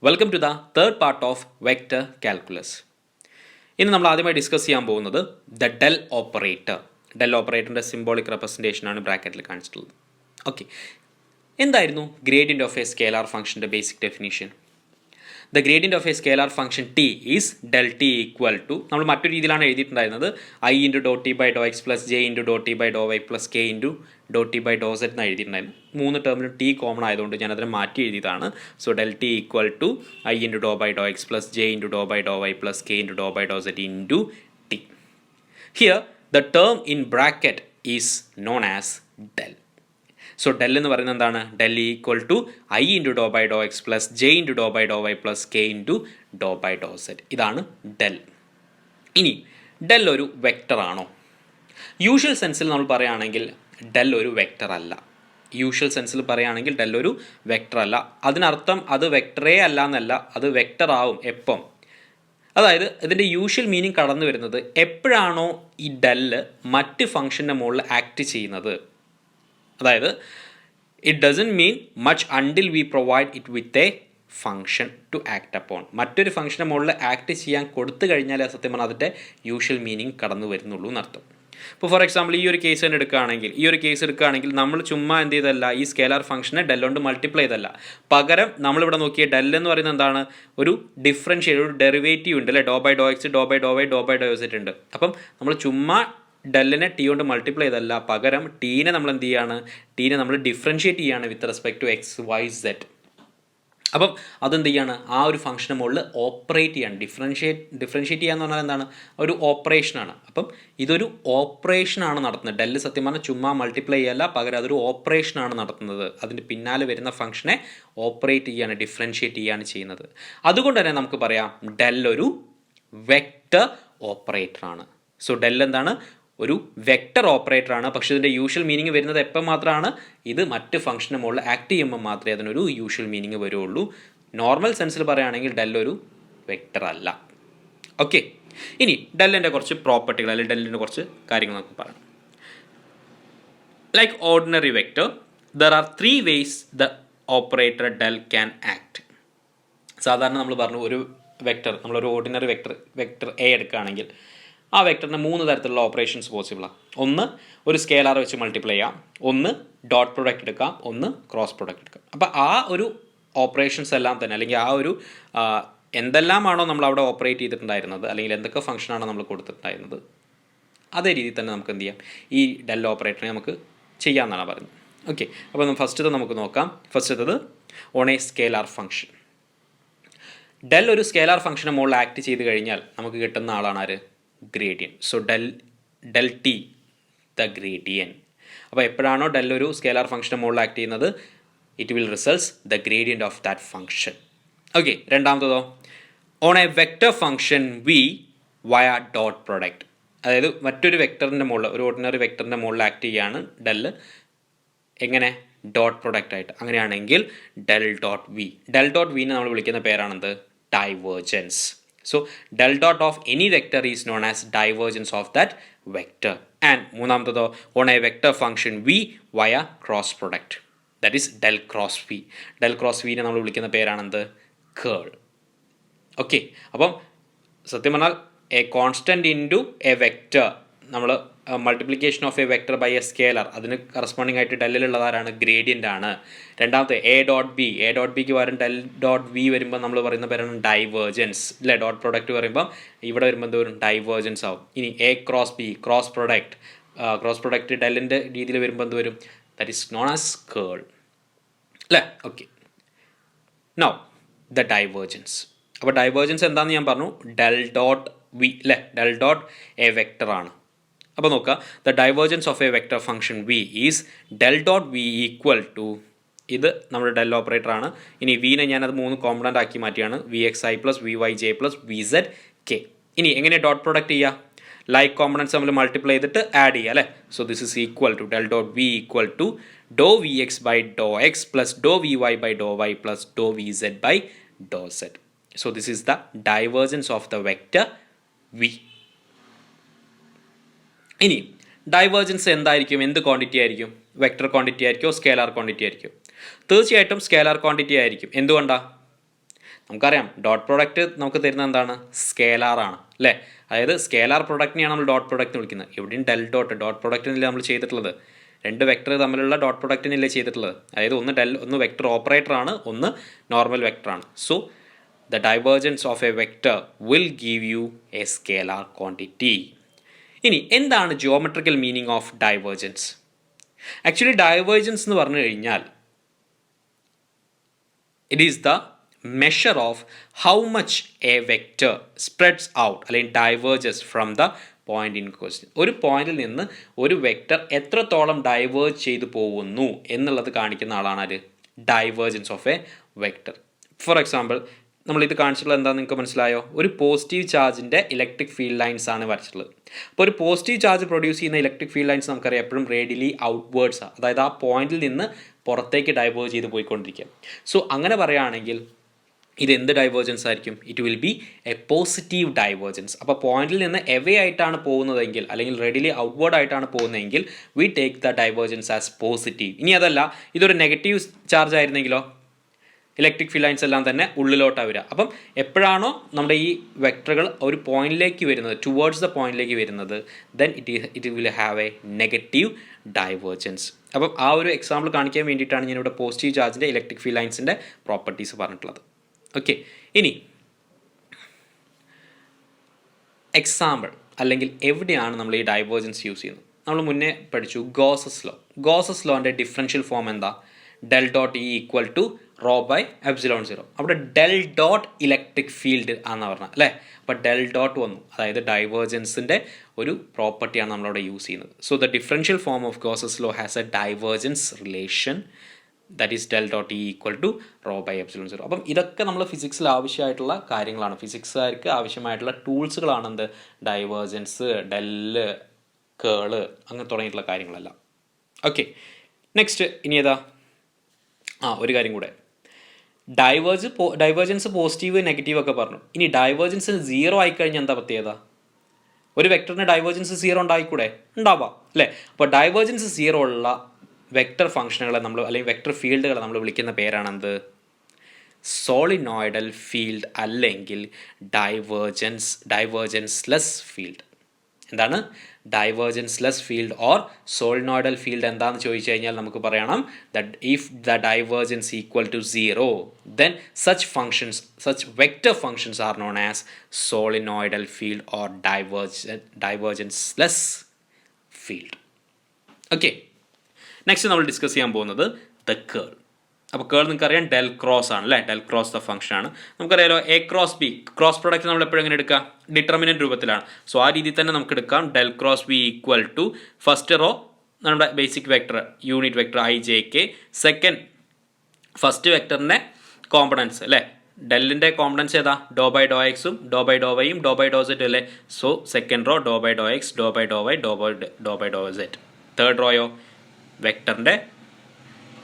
Welcome to the third part of vector calculus. ഇന്ന് നമ്മൾ ആദ്യമായി ഡിസ്കസ് ചെയ്യാൻ പോകുന്നത് ദ ഡെൽ ഓപ്പറേറ്റർ. ഡെൽ ഓപ്പറേറ്ററിൻ്റെ സിംബോളിക് റെപ്രസെൻറ്റേഷനാണ് ബ്രാക്കറ്റിൽ കാണിച്ചിട്ടുള്ളത്. ഓക്കെ, എന്തായിരുന്നു ഗ്രേഡിയൻ്റ് ഓഫ് എ സ്കേലാർ ഫംഗ്ഷൻ്റെ basic definition? The gradient of a scalar function T is del T equal to, നമ്മൾ മറ്റൊരു രീതിയിലാണ് എഴുതിയിട്ടുണ്ടായിരുന്നത്, I into do T by Dr X plus J into do T by Dr Y plus K into do T by dou Z എന്ന് എഴുതിയിട്ടുണ്ടായിരുന്നു. മൂന്ന് ടേമിലും T common ആയതുകൊണ്ട് ഞാനതിനെ മാറ്റി എഴുതിയതാണ്. So del T equal to i into d by Dr X plus J into d by Dr Y plus K into d by Dr z into t. Here the term in bracket is known as del. So del എന്ന് പറയുന്നത് എന്താണ്? Del equal to i into d by Dr X plus J into d by Dr Y plus K into d by Dr z. ഇതാണ് del. ഇനി del ഒരു vector ആണോ? Usual സെൻസിൽ നമ്മൾ പറയുകയാണെങ്കിൽ del ഒരു വെക്റ്റർ അല്ല. യൂഷ്വൽ സെൻസിൽ പറയുകയാണെങ്കിൽ ഡെൽ ഒരു വെക്റ്റർ അല്ല. അതിനർത്ഥം അത് വെക്റ്ററേ അല്ല എന്നല്ല, അത് വെക്റ്റർ ആവും എപ്പം. അതായത് ഇതിൻ്റെ യൂഷ്വൽ മീനിങ് കടന്നു വരുന്നത് എപ്പോഴാണോ ഈ ഡെല്ല് മറ്റ് ഫംഗ്ഷൻ്റെ മുകളിൽ ആക്ട് ചെയ്യുന്നത്. അതായത് it doesn't mean much until we provide it with a function to act upon. മറ്റൊരു ഫംഗ്ഷൻ്റെ മുകളിൽ ആക്ട് ചെയ്യാൻ കൊടുത്തു കഴിഞ്ഞാൽ സത്യം പറഞ്ഞാൽ അതിൻ്റെ യൂഷ്വൽ മീനിങ് കടന്നു വരുന്നുള്ളൂ എന്നർത്ഥം. ഇപ്പോൾ ഫോർ എക്സാമ്പിൾ ഈ ഒരു കേസ് തന്നെ എടുക്കുകയാണെങ്കിൽ നമ്മൾ ചുമ്മാ എന്ത് ചെയ്തല്ല, ഈ സ്കേലാർ ഫംഗ്ഷനെ ഡെൽ കൊണ്ട് മൾട്ടിപ്ലൈ ചെയ്തല്ല. പകരം നമ്മളിവിടെ നോക്കിയ ഡെൽ എന്ന് പറയുന്നത് എന്താണ്? ഒരു ഡിഫറൻഷ്യേറ്റ്, ഒരു ഡെറിവേറ്റീവ് ഉണ്ട് അല്ലേ, do by Dr X, do by Dr Y, do by Dr Z ഉണ്ട്. അപ്പം നമ്മൾ ചുമ്മാ ഡെല്ലിനെ ടി കൊണ്ട് മൾട്ടിപ്ലൈ ചെയ്തല്ല, പകരം ടീനെ നമ്മൾ എന്ത് ചെയ്യാണ്, ടീനെ നമ്മൾ ഡിഫറൻഷ്യേറ്റ് ചെയ്യാണ് with respect to x y z. അപ്പം അതെന്ത് ചെയ്യാണ്, ആ ഒരു ഫംഗ്ഷന് മുകളിൽ ഓപ്പറേറ്റ് ചെയ്യാണ്. ഡിഫറൻഷ്യേറ്റ് ചെയ്യാന്ന് പറഞ്ഞാൽ എന്താണ്? ഒരു ഓപ്പറേഷനാണ്. അപ്പം ഇതൊരു ഓപ്പറേഷനാണ് നടത്തുന്നത്. ഡെല്ല് സത്യം പറഞ്ഞാൽ ചുമ്മാ മൾട്ടിപ്ലൈ ചെയ്യല്ല, പകരം അതൊരു ഓപ്പറേഷനാണ് നടത്തുന്നത്. അതിൻ്റെ പിന്നാലെ വരുന്ന ഫംഗ്ഷനെ ഓപ്പറേറ്റ് ചെയ്യാണ്, ഡിഫറൻഷ്യേറ്റ് ചെയ്യാണ് ചെയ്യുന്നത്. അതുകൊണ്ട് തന്നെ നമുക്ക് പറയാം ഡെൽ ഒരു വെക്റ്റർ ഓപ്പറേറ്ററാണ്. സോ ഡെൽ എന്താണ്? ഒരു വെക്റ്റർ ഓപ്പറേറ്ററാണ്. പക്ഷേ ഇതിൻ്റെ യൂഷ്വൽ മീനിങ് വരുന്നത് എപ്പോൾ മാത്രമാണ്? ഇത് മറ്റ് ഫംഗ്ഷന് മുകളിൽ ആക്ട് ചെയ്യുമ്പോൾ മാത്രമേ അതിനൊരു യൂഷ്വൽ മീനിങ് വരുള്ളൂ. നോർമൽ സെൻസിൽ പറയുകയാണെങ്കിൽ ഡെൽ ഒരു വെക്റ്റർ അല്ല. ഓക്കെ, ഇനി ഡെല്ലിൻ്റെ കുറച്ച് പ്രോപ്പർട്ടികൾ അല്ലെങ്കിൽ ഡെല്ലിൻ്റെ കുറച്ച് കാര്യങ്ങൾ നമുക്ക് പറയാം. Like ordinary vector, there are 3 ways the operator del can act. സാധാരണ നമ്മൾ പറഞ്ഞു ഒരു വെക്റ്റർ, നമ്മളൊരു ഓർഡിനറി വെക്റ്റർ എ എടുക്കുകയാണെങ്കിൽ ആ വെക്ടറിന് 3 തരത്തിലുള്ള ഓപ്പറേഷൻസ് പോസിബിളാണ്. ഒന്ന് ഒരു സ്കേലാർ വെച്ച് മൾട്ടിപ്ലൈ ചെയ്യാം, ഒന്ന് ഡോട്ട് പ്രൊഡക്റ്റ് എടുക്കാം, ഒന്ന് ക്രോസ് പ്രൊഡക്റ്റ് എടുക്കാം. അപ്പോൾ ആ ഒരു ഓപ്പറേഷൻസ് എല്ലാം തന്നെ, അല്ലെങ്കിൽ ആ ഒരു എന്തെല്ലാമാണോ നമ്മൾ അവിടെ ഓപ്പറേറ്റ് ചെയ്തിട്ടുണ്ടായിരുന്നത്, അല്ലെങ്കിൽ എന്തൊക്കെ ഫംഗ്ഷനാണോ നമ്മൾ കൊടുത്തിട്ടുണ്ടായിരുന്നത്, അതേ രീതിയിൽ തന്നെ നമുക്ക് എന്ത് ചെയ്യാം, ഈ ഡെൽ ഓപ്പറേറ്ററിനെ നമുക്ക് ചെയ്യാമെന്നാണ് പറയുന്നത്. ഓക്കെ, അപ്പോൾ ഫസ്റ്റത്തെ നമുക്ക് നോക്കാം. ഫസ്റ്റത്തത് on a scalar function. Del ഒരു സ്കേലാർ ഫംഗ്ഷന് മുകളിൽ ആക്ട് ചെയ്ത് കഴിഞ്ഞാൽ നമുക്ക് കിട്ടുന്ന ആളാണ് ആര്? Gradient. So del T the gradient. അപ്പോൾ എപ്പോഴാണോ ഡെൽ ഒരു സ്കേലാർ ഫംഗ്ഷന് മുകളിൽ ആക്ട് ചെയ്യുന്നത്, it will results the gradient of that function. Okay, രണ്ടാമത്തതോ on a vector function V via dot product. അതായത് മറ്റൊരു വെക്ടറിൻ്റെ മുകളിൽ, ഒരു ഓർഡിനറി വെക്ടറിൻ്റെ മുകളിൽ ആക്ട് ചെയ്യാണ് ഡെല്ല്. എങ്ങനെ? ഡോട്ട് പ്രൊഡക്റ്റ് ആയിട്ട്. അങ്ങനെയാണെങ്കിൽ del dot V. Del dot വിനെ നമ്മൾ വിളിക്കുന്ന പേരാണെന്ത്? Divergence. So del dot of any vector is known as divergence of that vector. And മൂന്നാമത്തതോ on a vector function v via cross product, that is del cross v. del cross v നെ നമ്മൾ വിളിക്കുന്ന പേരാണെന്ത്? കേൾ. Okay, അപ്പം സത്യം പറഞ്ഞാൽ a constant into a vector, നമ്മൾ multiplication of a vector by a scalar, അതിന് corresponding ആയിട്ട് ഡെല്ലിലുള്ളതാരാണ്? ഗ്രേഡിയൻ്റ് ആണ്. രണ്ടാമത്തെ A dot B. A dot ബിക്ക് പകരം ഡെൽ ഡോട്ട് വി വരുമ്പോൾ നമ്മൾ പറയുന്ന പേരാണ് ഡൈവേർജൻസ് അല്ലേ. ഡോട്ട് പ്രൊഡക്റ്റ് പറയുമ്പോൾ ഇവിടെ വരുമ്പോൾ എന്ത് വരും? ഡൈവേർജൻസ് ആവും. ഇനി A cross B, cross product ഡെല്ലിൻ്റെ രീതിയിൽ വരുമ്പോൾ എന്ത് വരും? That is known as curl അല്ലേ. Okay, now the divergence. അപ്പോൾ ഡൈവേർജൻസ് എന്താണെന്ന് ഞാൻ പറഞ്ഞു, ഡെൽ ഡോട്ട് വി അല്ലേ. ഡെൽ ഡോട്ട് എ വെക്റ്റർ ആണ്. അപ്പോൾ നോക്കുക, the divergence of a vector function V is del dot V equal to, ഇത് നമ്മുടെ ഡെൽ ഓപ്പറേറ്റർ ആണ്. ഇനി വിനെ ഞാനത് 3 കോമ്പണൻ്റ് ആക്കി മാറ്റിയാണ്, V X I plus V Y J plus V Z K. ഇനി എങ്ങനെ ഡോട്ട് പ്രൊഡക്റ്റ് ചെയ്യുക? ലൈക്ക് കോമ്പണൻസ് നമ്മൾ മൾട്ടിപ്ലൈ ചെയ്തിട്ട് ആഡ് ചെയ്യുക അല്ലേ. So this is equal to del dot V equal to do V X by Dr X plus do V Y by Dr Y plus do V Z by do Z. So this is the divergence of the vector V. ഇനി divergence എന്തായിരിക്കും? എന്ത് quantity ആയിരിക്കും? Vector quantity ആയിരിക്കുമോ scalar quantity ആയിരിക്കും? തീർച്ചയായിട്ടും scalar quantity ആയിരിക്കും. എന്തുകൊണ്ടാണ്? നമുക്കറിയാം ഡോട്ട് പ്രോഡക്റ്റ് നമുക്ക് തരുന്നത് എന്താണ്, സ്കേലാറാണ് അല്ലേ. അതായത് സ്കേലാർ പ്രൊഡക്റ്റിനെയാണ് നമ്മൾ ഡോട്ട് പ്രോഡക്റ്റ് എന്ന് വിളിക്കുന്നത്. എവിടെയും ഡോട്ട് പ്രോഡക്റ്റിനല്ലേ നമ്മൾ ചെയ്തിട്ടുള്ളത്, രണ്ട് വെക്ടർ തമ്മിലുള്ള ഡോട്ട് പ്രോഡക്റ്റിനല്ലേ ചെയ്തിട്ടുള്ളത്. അതായത് ഒന്ന് വെക്ടർ ഓപ്പറേറ്റർ ആണ്, ഒന്ന് നോർമൽ വെക്ടർ ആണ്. So the divergence of a vector will give you a scalar quantity. ഇനി എന്താണ് geometrical meaning of divergence? Actually divergence എന്ന് പറഞ്ഞു കഴിഞ്ഞാൽ it is the measure of how much a vector spreads out അല്ലെങ്കിൽ diverges from the point in question. ഒരു പോയിന്റിൽ നിന്ന് ഒരു വെക്റ്റർ എത്രത്തോളം ഡൈവേർജ് ചെയ്തു പോകുന്നു എന്നുള്ളത് കാണിക്കുന്ന ആളാണ് അത് divergence of a vector. For example നമ്മളിത് കാണിച്ചിട്ടുള്ളത് എന്താണെന്ന് നിങ്ങൾക്ക് മനസ്സിലായോ? ഒരു പോസിറ്റീവ് ചാർജിൻ്റെ ഇലക്ട്രിക് ഫീൽഡ് ലൈൻസ് ആണ് വരച്ചിട്ടുള്ളത്. അപ്പോൾ ഒരു പോസിറ്റീവ് ചാർജ് പ്രൊഡ്യൂസ് ചെയ്യുന്ന ഇലക്ട്രിക് ഫീൽഡ് ലൈൻസ് നമുക്കറിയാം എപ്പോഴും റേഡിയലി ഔട്ട്വേർഡ്സാണ്, അതായത് ആ പോയിന്റിൽ നിന്ന് പുറത്തേക്ക് ഡൈവേർജ് ചെയ്ത് പോയിക്കൊണ്ടിരിക്കുക. സോ അങ്ങനെ പറയുകയാണെങ്കിൽ ഇത് എന്ത് ഡൈവേർജൻസ് ആയിരിക്കും? It will be A positive divergence. അപ്പോൾ പോയിന്റിൽ നിന്ന് എവേ ആയിട്ടാണ് പോകുന്നതെങ്കിൽ അല്ലെങ്കിൽ റെഡിലി ഔട്ട്വേർഡ് ആയിട്ടാണ് പോകുന്നതെങ്കിൽ we take the divergence as positive. ഇനി അതല്ല, ഇതൊരു നെഗറ്റീവ് ചാർജ് ആയിരുന്നെങ്കിലോ ഇലക്ട്രിക് ഫീൽഡ് ലൈൻസ് എല്ലാം തന്നെ ഉള്ളിലോട്ടാണ് വരിക. അപ്പം എപ്പോഴാണോ നമ്മുടെ ഈ വെക്ടറുകൾ ഒരു പോയിന്റിലേക്ക് വരുന്നത്, ടുവേർഡ്സ് ദ പോയിന്റിലേക്ക് വരുന്നത്, then it will have A negative divergence. അപ്പം ആ ഒരു എക്സാമ്പിൾ കാണിക്കാൻ വേണ്ടിയിട്ടാണ് ഞാനിവിടെ പോസിറ്റീവ് ചാർജിൻ്റെ ഇലക്ട്രിക് ഫീൽഡ് ലൈൻസിൻ്റെ പ്രോപ്പർട്ടീസ് പറഞ്ഞിട്ടുള്ളത്. ഓക്കെ, ഇനി എക്സാമ്പിൾ അല്ലെങ്കിൽ എവിടെയാണ് നമ്മൾ ഈ ഡൈവേർജൻസ് യൂസ് ചെയ്യുന്നത്? നമ്മൾ മുന്നേ പഠിച്ചു ഗോസസ് ലോ. ഗോസസ് ലോൻ്റെ ഡിഫറൻഷ്യൽ ഫോം എന്താ? Del dot E equal to rho by epsilon zero. അവിടെ ഡെൽ ഡോട്ട് ഇലക്ട്രിക് ഫീൽഡ് ആണെന്ന് പറഞ്ഞാൽ അല്ലേ. അപ്പോൾ ഡെൽ ഡോട്ട് വന്നു, അതായത് ഡൈവേർജൻസിൻ്റെ ഒരു പ്രോപ്പർട്ടിയാണ് നമ്മളവിടെ യൂസ് ചെയ്യുന്നത്. So the differential form of Gauss's law has a divergence relation, that is del dot E equal to rho by epsilon zero. അപ്പം ഇതൊക്കെ നമ്മൾ ഫിസിക്സിൽ ആവശ്യമായിട്ടുള്ള കാര്യങ്ങളാണ്, ഫിസിക്സുകാർക്ക് ആവശ്യമായിട്ടുള്ള ടൂൾസുകളാണ് എന്ത്, ഡൈവേർജൻസ്, ഡെല്ല്, കേള്, അങ്ങനെ തുടങ്ങിയിട്ടുള്ള കാര്യങ്ങളെല്ലാം. ഓക്കെ, ഇനി ഏതാ ഒരു കാര്യം കൂടെ, ഡൈവേർജൻസ് പോസിറ്റീവ് നെഗറ്റീവ് ഒക്കെ പറഞ്ഞു. ഇനി ഡൈവേർജൻസ് 0 ആയിക്കഴിഞ്ഞാൽ എന്താ പ്രത്യേകത? ഒരു വെക്ടറിന് ഡൈവേർജൻസ് 0 ഉണ്ടായിക്കൂടെ? ഉണ്ടാവാം അല്ലേ. അപ്പോൾ ഡൈവേർജൻസ് 0 ഉള്ള വെക്ടർ ഫംഗ്ഷനുകളെ നമ്മൾ അല്ലെങ്കിൽ വെക്ടർ ഫീൽഡുകളെ നമ്മൾ വിളിക്കുന്ന പേരാണെന്ത്? സോളിനോയിഡൽ ഫീൽഡ് അല്ലെങ്കിൽ ഡൈവേർജൻസ്ലെസ് ഫീൽഡ്. എന്താണ് ഡൈവേർജൻസ്ലെസ് ഫീൽഡ് ഓർ സോളിനോയിഡൽ ഫീൽഡ്? എന്താണെന്ന് ചോദിച്ചു കഴിഞ്ഞാൽ നമുക്ക് പറയണം that if the divergence equal to 0 then such vector functions are known as solenoidal field or divergenceless field. Okay, next നമ്മൾ ഡിസ്കസ് ചെയ്യാൻ പോകുന്നത് ദ കേൾ. അപ്പോൾ കേൾ നിങ്ങൾക്കറിയാം ഡെൽ ക്രോസ് ആണ് അല്ലേ, ഡെൽ ക്രോസ് ദ ഫംഗ്ഷൻ ആണ്. നമുക്കറിയാലോ A cross B, cross product നമ്മൾ എപ്പോഴും എങ്ങനെ എടുക്കുക? ഡിറ്റർമിനൻറ്റ് രൂപത്തിലാണ്. സോ ആ രീതിയിൽ തന്നെ നമുക്ക് എടുക്കാം. Del cross B equal to first row നമ്മുടെ basic vector unit vector I J K, second first വെക്ടറിൻ്റെ കോമ്പണൻസ് അല്ലേ, ഡെല്ലിൻ്റെ കോമ്പണൻസ് ഏതാ? ഡോ ബൈ ഡോ എക്സും ഡോ by Dr വൈയും Dr by do സെറ്റും അല്ലേ. So second row do by Dr X do by Dr Y do by Dr Z. Third റോയോ വെക്ടറിൻ്റെ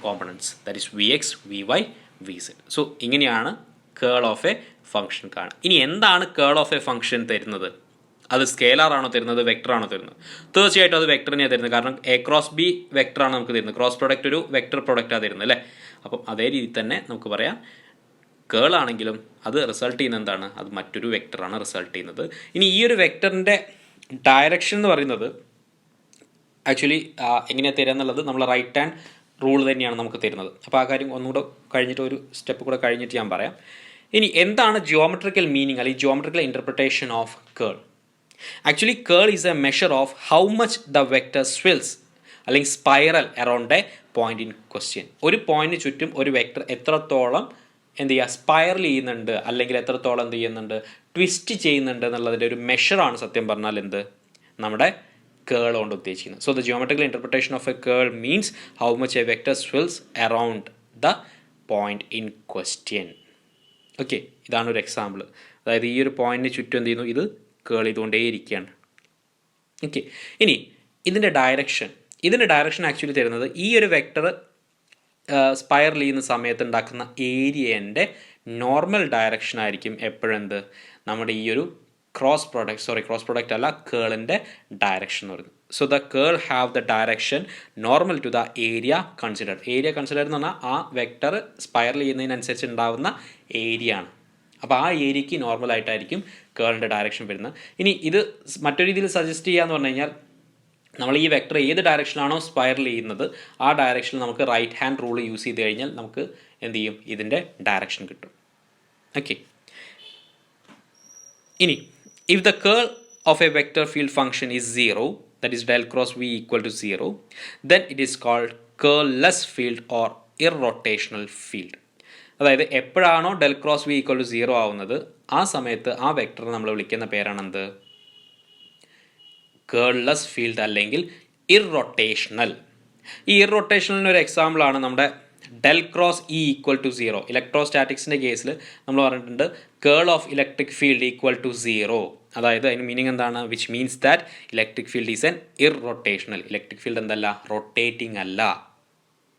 components, that is V X V Y V Z. So ഇങ്ങനെയാണ് curl of A function കാണുക. ഇനി എന്താണ് curl of A function തരുന്നത്? അത് scalar ആണോ തരുന്നത്, വെക്ടർ ആണോ തരുന്നത്? തീർച്ചയായിട്ടും അത് വെക്ടറിനെയാണ് തരുന്നത്. കാരണം എ ക്രോസ് ബി വെക്ടറാണ് നമുക്ക് തരുന്നത്, ക്രോസ് പ്രൊഡക്റ്റ് ഒരു വെക്ടർ പ്രൊഡക്റ്റാണ് തരുന്നത് അല്ലേ. അപ്പം അതേ രീതിയിൽ തന്നെ നമുക്ക് പറയാം കേൾ ആണെങ്കിലും അത് റിസൾട്ട് ചെയ്യുന്നത് എന്താണ്? അത് മറ്റൊരു വെക്ടറാണ് റിസൾട്ട് ചെയ്യുന്നത്. ഇനി ഈ ഒരു വെക്ടറിൻ്റെ ഡയറക്ഷൻ എന്ന് പറയുന്നത് ആക്ച്വലി എങ്ങനെയാണ് തരിക എന്നുള്ളത് നമ്മൾ റൈറ്റ് ഹാൻഡ് റൂൾ തന്നെയാണ് നമുക്ക് തരുന്നത്. അപ്പോൾ ആ കാര്യം ഒന്നുകൂടെ കഴിഞ്ഞിട്ട് ഒരു സ്റ്റെപ്പ് കൂടെ കഴിഞ്ഞിട്ട് ഞാൻ പറയാം. ഇനി എന്താണ് ജിയോമെട്രിക്കൽ മീനിങ് അല്ലെങ്കിൽ geometrical interpretation of curl? Actually curl is a measure of how much the vector swirls അല്ലെങ്കിൽ spiral around a point in question. ഒരു പോയിന്റിന് ചുറ്റും ഒരു വെക്ടർ എത്രത്തോളം എന്ത് ചെയ്യുക, സ്പൈറൽ ചെയ്യുന്നുണ്ട് അല്ലെങ്കിൽ എത്രത്തോളം എന്ത് ചെയ്യുന്നുണ്ട്, ട്വിസ്റ്റ് ചെയ്യുന്നുണ്ട് എന്നുള്ളതിൻ്റെ ഒരു മെഷറാണ് സത്യം പറഞ്ഞാൽ എന്ത് നമ്മുടെ കേൾ കൊണ്ട് ഉദ്ദേശിക്കുന്നത്. So the geometrical interpretation of a curl means how much a vector swirls around the point in question. Okay, ഇതാണ് ഒരു എക്സാമ്പിൾ. അതായത് ഈ ഒരു പോയിന്റിന് ചുറ്റും എന്ത് ചെയ്യുന്നു, ഇത് കേൾ ചെയ്തുകൊണ്ടേയിരിക്കുകയാണ്. ഓക്കെ, ഇനി ഇതിൻ്റെ ഡയറക്ഷൻ ആക്ച്വലി തരുന്നത് ഈ ഒരു വെക്ടർ സ്പൈറൽ ചെയ്യുന്ന സമയത്ത് ഉണ്ടാക്കുന്ന ഏരിയൻ്റെ നോർമൽ ഡയറക്ഷൻ ആയിരിക്കും എപ്പോഴെന്ത് നമ്മുടെ ഈ ഒരു ക്രോസ് പ്രൊഡക്റ്റ് അല്ല, കേളിൻ്റെ ഡയറക്ഷൻ എന്ന് പറയുന്നത്. So the curl have the direction normal to the area considered എന്ന് പറഞ്ഞാൽ ആ വെക്ടർ സ്പൈറൽ ചെയ്യുന്നതിനനുസരിച്ച് ഉണ്ടാകുന്ന ഏരിയ ആണ്. അപ്പോൾ ആ ഏരിയയ്ക്ക് നോർമലായിട്ടായിരിക്കും കേളിൻ്റെ ഡയറക്ഷൻ വരുന്നത്. ഇനി ഇത് മറ്റൊരു രീതിയിൽ സജസ്റ്റ് ചെയ്യാന്ന് പറഞ്ഞു കഴിഞ്ഞാൽ നമ്മൾ ഈ വെക്ടർ ഏത് ഡയറക്ഷനിലാണോ സ്പൈറൽ ചെയ്യുന്നത് ആ ഡയറക്ഷനിൽ നമുക്ക് റൈറ്റ് ഹാൻഡ് റൂൾ യൂസ് ചെയ്ത് കഴിഞ്ഞാൽ നമുക്ക് എന്ത് ചെയ്യും, ഇതിൻ്റെ ഡയറക്ഷൻ കിട്ടും. ഓക്കെ, ഇനി if the curl of a vector field function is 0, that is del cross v equal to 0, then it is called curl-less field or irrotational field. അതായത് എപ്പോഴാണോ del cross V equal to 0 ആവുന്നത് ആ സമയത്ത് ആ vector നമ്മൾ വിളിക്കുന്ന പേരാണെന്ത്, കേൾ-ലെസ് field അല്ലെങ്കിൽ ഇർറൊട്ടേഷണൽ. ഈ ഇർറൊട്ടേഷണലിന് ഒരു എക്സാമ്പിളാണ് നമ്മുടെ del cross E equal to 0. ഇലക്ട്രോസ്റ്റാറ്റിക്സിൻ്റെ കേസിൽ നമ്മൾ പറഞ്ഞിട്ടുണ്ട് curl of electric field equal to 0. അതായത് അതിന് മീനിങ് എന്താണ്, which means that electric field is an irrotational. Electric field എന്തല്ല, റൊട്ടേറ്റിംഗ് അല്ല.